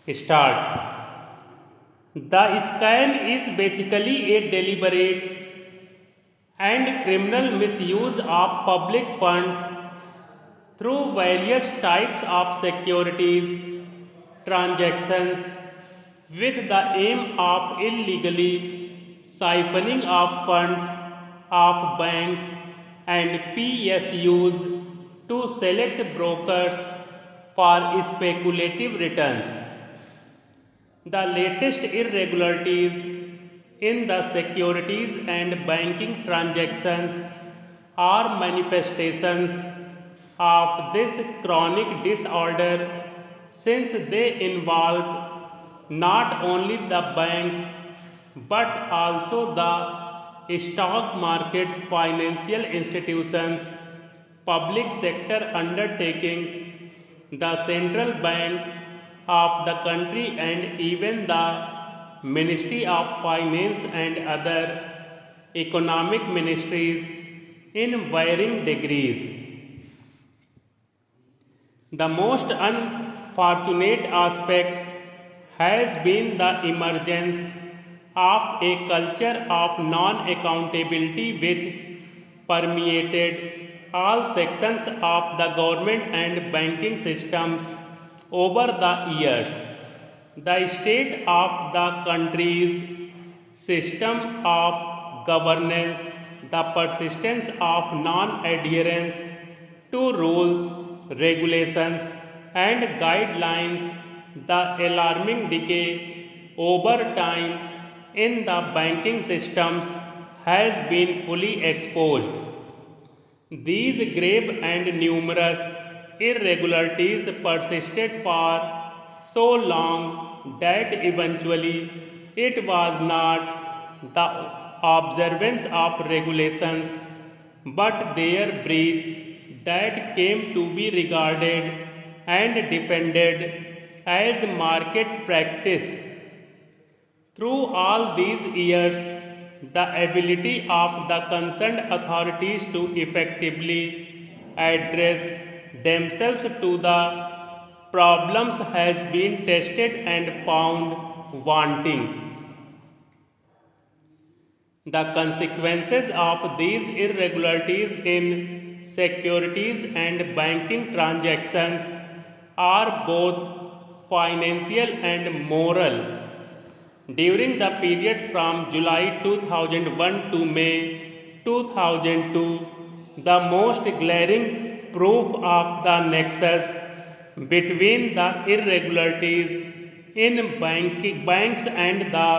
Start. The scam is basically a deliberate and criminal misuse of public funds through various types of securities transactions with the aim of illegally siphoning of funds of banks and PSUs to select brokers for speculative returns. The latest irregularities in the securities and banking transactions are manifestations of this chronic disorder since they involve not only the banks but also the stock market, financial institutions, public sector undertakings, the central bank of the country, and even the Ministry of Finance and other economic ministries in varying degrees. The most unfortunate aspect has been the emergence of a culture of non accountability which permeated all sections of the government and banking systems over the years. The state of the country's system of governance, the persistence of non adherence to rules, regulations, and guidelines, the alarming decay over time in the banking systems has been fully exposed. These grave and numerous irregularities persisted for so long that eventually it was not the observance of regulations but their breach that came to be regarded and defended as market practice. Through all these years, the ability of the concerned authorities to effectively address themselves to the problems has been tested and found wanting. The consequences of these irregularities in securities and banking transactions are both financial and moral. During the period from July 2001 to May 2002, the most glaring proof of the nexus between the irregularities in banks and the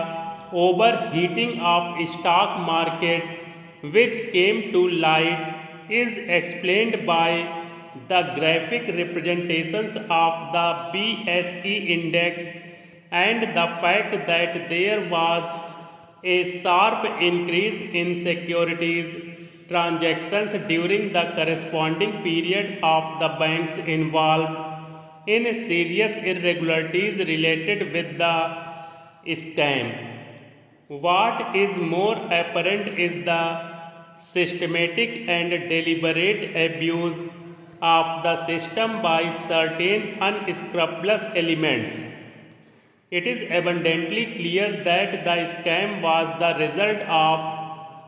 overheating of stock market which came to light is explained by the graphic representations of the BSE index and the fact that there was a sharp increase in securities transactions during the corresponding period of the banks involved in serious irregularities related with the scam. What is more apparent is the systematic and deliberate abuse of the system by certain unscrupulous elements. It is abundantly clear that the scam was the result of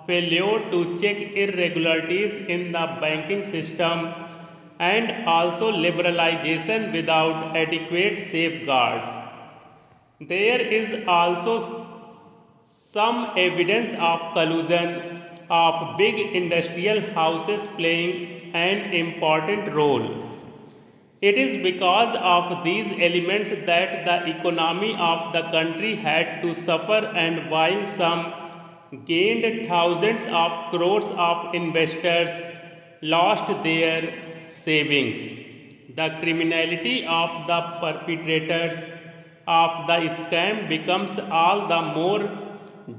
failure to check irregularities in the banking system and also liberalization without adequate safeguards. There is also some evidence of collusion of big industrial houses playing an important role. It is because of these elements that the economy of the country had to suffer, and while some gained thousands of crores of investors lost their savings. The criminality of the perpetrators of the scam becomes all the more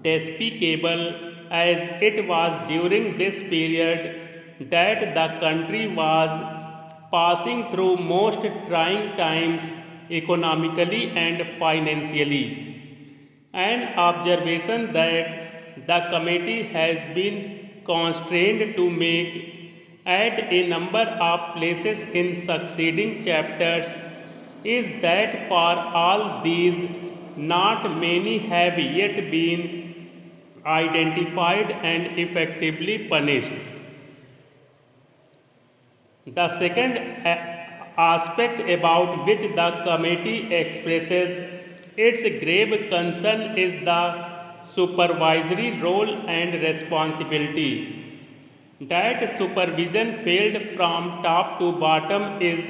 despicable as it was during this period that the country was passing through most trying times economically and financially. An observation that the committee has been constrained to make at a number of places in succeeding chapters is that for all these, not many have yet been identified and effectively punished. The second aspect about which the committee expresses its grave concern is the supervisory role and responsibility. That supervision failed from top to bottom is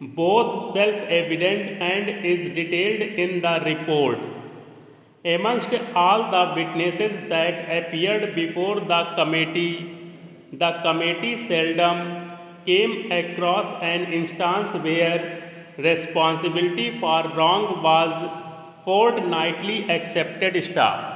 both self evident and is detailed in the report. Amongst all the witnesses that appeared before the committee seldom came across an instance where responsibility for wrong was fortnightly accepted staff.